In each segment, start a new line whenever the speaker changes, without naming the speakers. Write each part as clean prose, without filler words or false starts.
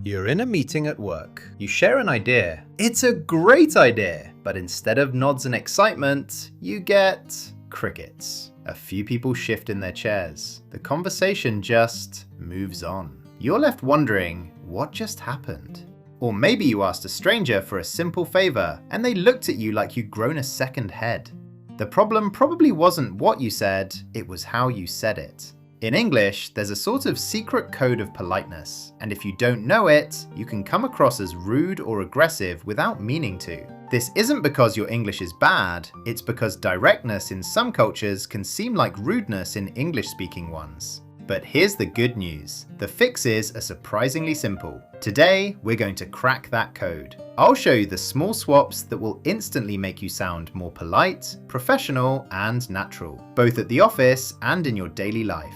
You're in a meeting at work. You share an idea. It's a great idea, but instead of nods and excitement, you get crickets. A few people shift in their chairs. The conversation just moves on. You're left wondering, what just happened? Or maybe you asked a stranger for a simple favor and they looked at you like you'd grown a second head. The problem probably wasn't what you said, it was how you said it. In English, there's a sort of secret code of politeness, and if you don't know it, you can come across as rude or aggressive without meaning to. This isn't because your English is bad, it's because directness in some cultures can seem like rudeness in English-speaking ones. But here's the good news. The fixes are surprisingly simple. Today, we're going to crack that code. I'll show you the small swaps that will instantly make you sound more polite, professional, and natural, both at the office and in your daily life.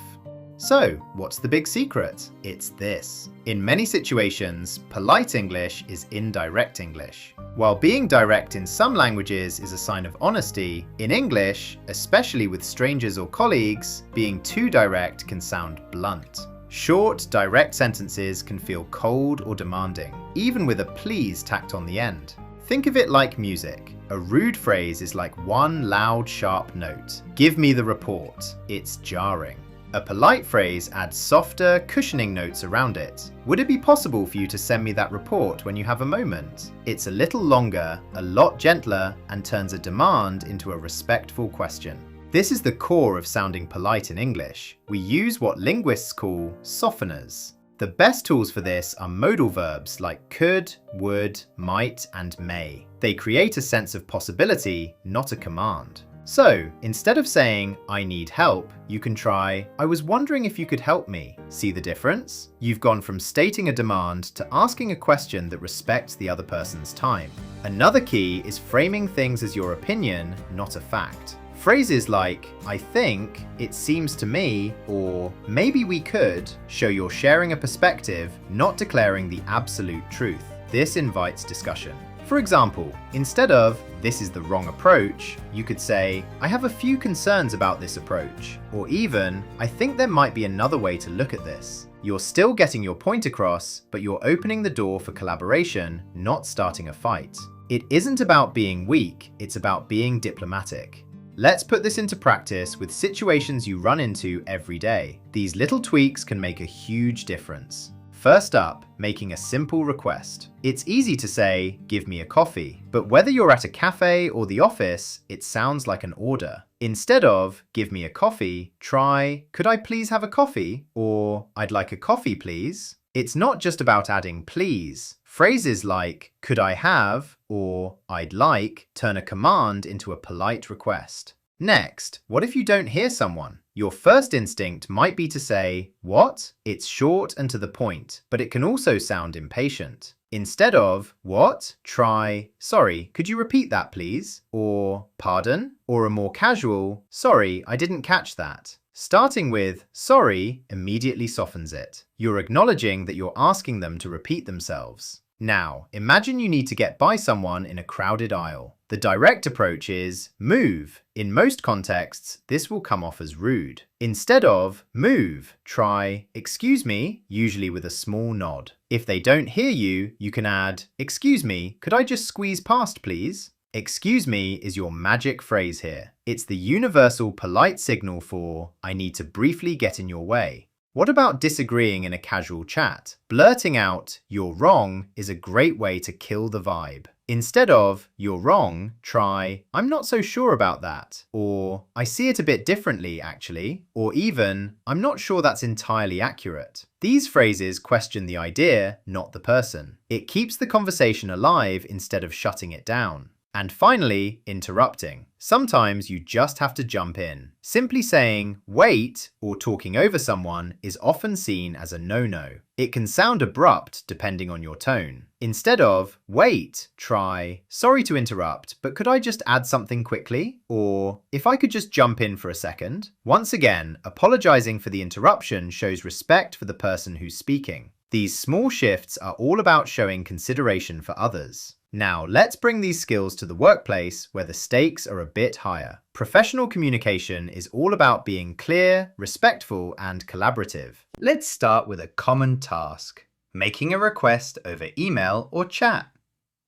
So, what's the big secret? It's this. In many situations, polite English is indirect English. While being direct in some languages is a sign of honesty, in English, especially with strangers or colleagues, being too direct can sound blunt. Short, direct sentences can feel cold or demanding, even with a please tacked on the end. Think of it like music. A rude phrase is like one loud, sharp note. Give me the report. It's jarring. A polite phrase adds softer, cushioning notes around it. Would it be possible for you to send me that report when you have a moment? It's a little longer, a lot gentler, and turns a demand into a respectful question. This is the core of sounding polite in English. We use what linguists call softeners. The best tools for this are modal verbs like could, would, might, and may. They create a sense of possibility, not a command. So, instead of saying, I need help, you can try, I was wondering if you could help me. See the difference? You've gone from stating a demand to asking a question that respects the other person's time. Another key is framing things as your opinion, not a fact. Phrases like, I think, it seems to me, or maybe we could, show you're sharing a perspective, not declaring the absolute truth. This invites discussion. For example, instead of, this is the wrong approach, you could say, I have a few concerns about this approach, or even, I think there might be another way to look at this. You're still getting your point across, but you're opening the door for collaboration, not starting a fight. It isn't about being weak, it's about being diplomatic. Let's put this into practice with situations you run into every day. These little tweaks can make a huge difference. First up, making a simple request. It's easy to say, give me a coffee, but whether you're at a cafe or the office, it sounds like an order. Instead of, give me a coffee, try, could I please have a coffee? Or, I'd like a coffee please. It's not just about adding please. Phrases like, could I have, or I'd like, turn a command into a polite request. Next, what if you don't hear someone? Your first instinct might be to say, what? It's short and to the point, but it can also sound impatient. Instead of, what? Try, sorry, could you repeat that please? Or, pardon? Or a more casual, sorry, I didn't catch that. Starting with, sorry, immediately softens it. You're acknowledging that you're asking them to repeat themselves. Now, imagine you need to get by someone in a crowded aisle. The direct approach is move. In most contexts, this will come off as rude. Instead of move, try excuse me, usually with a small nod. If they don't hear you, you can add excuse me, could I just squeeze past please? Excuse me is your magic phrase here. It's the universal polite signal for I need to briefly get in your way. What about disagreeing in a casual chat? Blurting out, you're wrong, is a great way to kill the vibe. Instead of, you're wrong, try, I'm not so sure about that. Or, I see it a bit differently, actually. Or even, I'm not sure that's entirely accurate. These phrases question the idea, not the person. It keeps the conversation alive instead of shutting it down. And finally, interrupting. Sometimes you just have to jump in. Simply saying, wait, or talking over someone is often seen as a no-no. It can sound abrupt depending on your tone. Instead of, wait, try, sorry to interrupt, but could I just add something quickly? Or, if I could just jump in for a second? Once again, apologizing for the interruption shows respect for the person who's speaking. These small shifts are all about showing consideration for others. Now, let's bring these skills to the workplace where the stakes are a bit higher. Professional communication is all about being clear, respectful, and collaborative. Let's start with a common task. making a request over email or chat.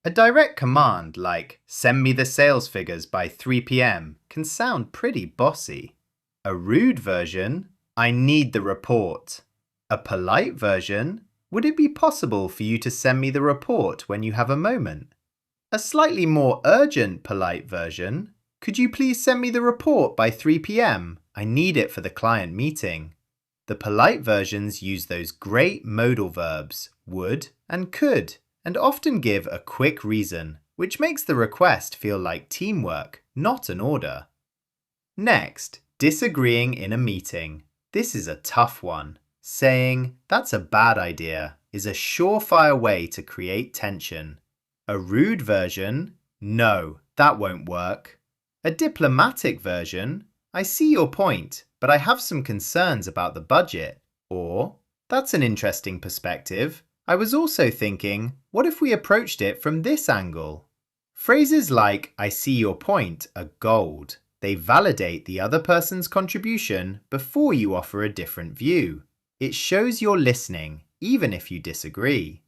A direct command like, send me the sales figures by 3 p.m. can sound pretty bossy. A rude version, I need the report. A polite version, would it be possible for you to send me the report when you have a moment? A slightly more urgent polite version, could you please send me the report by 3 p.m.? I need it for the client meeting. The polite versions use those great modal verbs, would and could, and often give a quick reason, which makes the request feel like teamwork, not an order. Next, disagreeing in a meeting. This is a tough one. Saying, that's a bad idea, is a surefire way to create tension. A rude version, no, that won't work. A diplomatic version, I see your point, but I have some concerns about the budget. Or, that's an interesting perspective. I was also thinking, what if we approached it from this angle? Phrases like, I see your point, are gold. They validate the other person's contribution before you offer a different view. It shows you're listening, even if you disagree.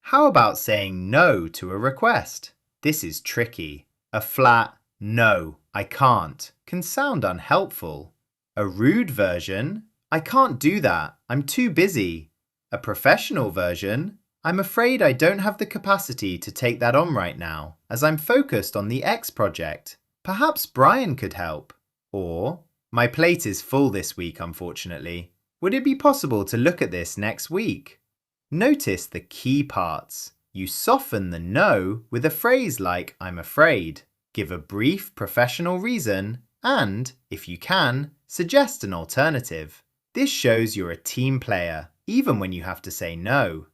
How about saying no to a request? This is tricky. A flat, no, I can't, can sound unhelpful. A rude version, I can't do that, I'm too busy. A professional version, I'm afraid I don't have the capacity to take that on right now, as I'm focused on the X project. Perhaps Brian could help. Or, my plate is full this week, unfortunately. Would it be possible to look at this next week? Notice the key parts. You soften the no with a phrase like, I'm afraid. Give a brief professional reason and, if you can, suggest an alternative. This shows you're a team player, even when you have to say no.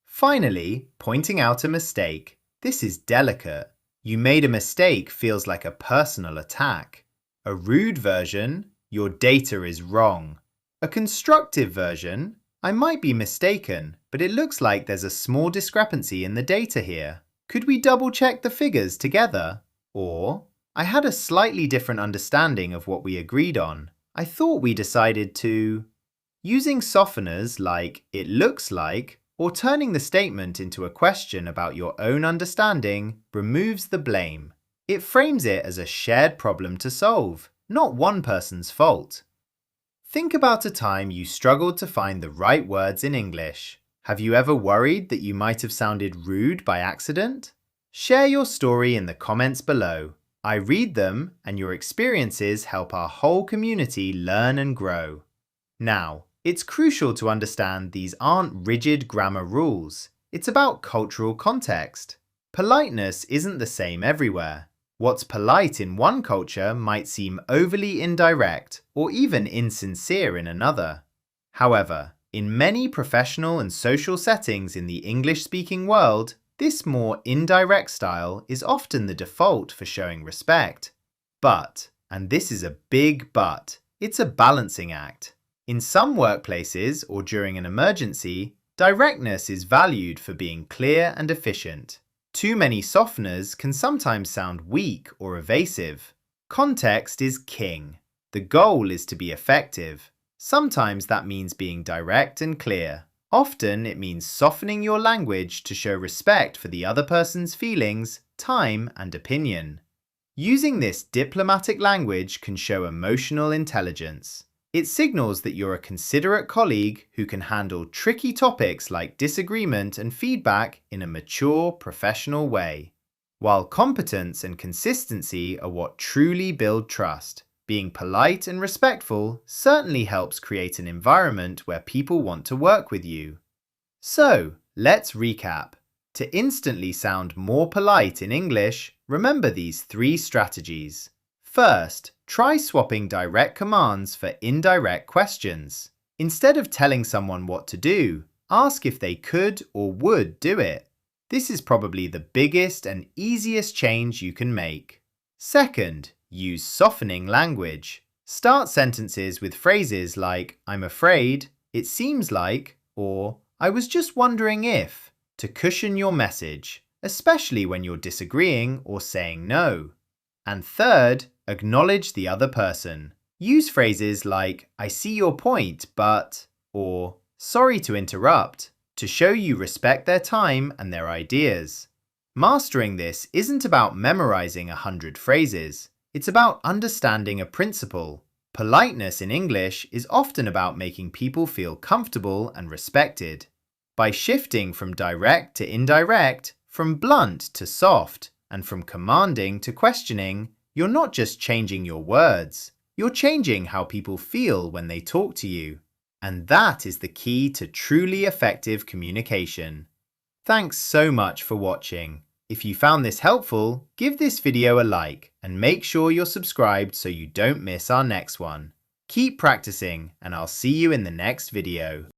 Finally, pointing out a mistake. This is delicate. You made a mistake feels like a personal attack. A rude version, your data is wrong. A constructive version, I might be mistaken, but it looks like there's a small discrepancy in the data here. Could we double check the figures together? Or, I had a slightly different understanding of what we agreed on. I thought we decided to... Using softeners like it looks like, or turning the statement into a question about your own understanding removes the blame. It frames it as a shared problem to solve, not one person's fault. Think about a time you struggled to find the right words in English. Have you ever worried that you might have sounded rude by accident? Share your story in the comments below. I read them, and your experiences help our whole community learn and grow. Now, it's crucial to understand these aren't rigid grammar rules. It's about cultural context. Politeness isn't the same everywhere. What's polite in one culture might seem overly indirect or even insincere in another. However, in many professional and social settings in the English-speaking world, this more indirect style is often the default for showing respect. But, and this is a big but, it's a balancing act. In some workplaces or during an emergency, directness is valued for being clear and efficient. Too many softeners can sometimes sound weak or evasive. Context is king. The goal is to be effective. Sometimes that means being direct and clear. Often it means softening your language to show respect for the other person's feelings, time, and opinion. Using this diplomatic language can show emotional intelligence. It signals that you're a considerate colleague who can handle tricky topics like disagreement and feedback in a mature, professional way. While competence and consistency are what truly build trust, being polite and respectful certainly helps create an environment where people want to work with you. So, let's recap. To instantly sound more polite in English, remember these 3 strategies. First, try swapping direct commands for indirect questions. Instead of telling someone what to do, ask if they could or would do it. This is probably the biggest and easiest change you can make. Second, use softening language. Start sentences with phrases like, I'm afraid, it seems like, or I was just wondering if, to cushion your message, especially when you're disagreeing or saying no. And third, acknowledge the other person. Use phrases like, I see your point, but, or sorry to interrupt. to show you respect their time and their ideas. Mastering this isn't about memorizing 100 phrases. It's about understanding a principle. Politeness in English is often about making people feel comfortable and respected. By shifting from direct to indirect, from blunt to soft, and from commanding to questioning, you're not just changing your words, you're changing how people feel when they talk to you. And that is the key to truly effective communication. Thanks so much for watching. If you found this helpful, give this video a like and make sure you're subscribed so you don't miss our next one. Keep practicing, and I'll see you in the next video.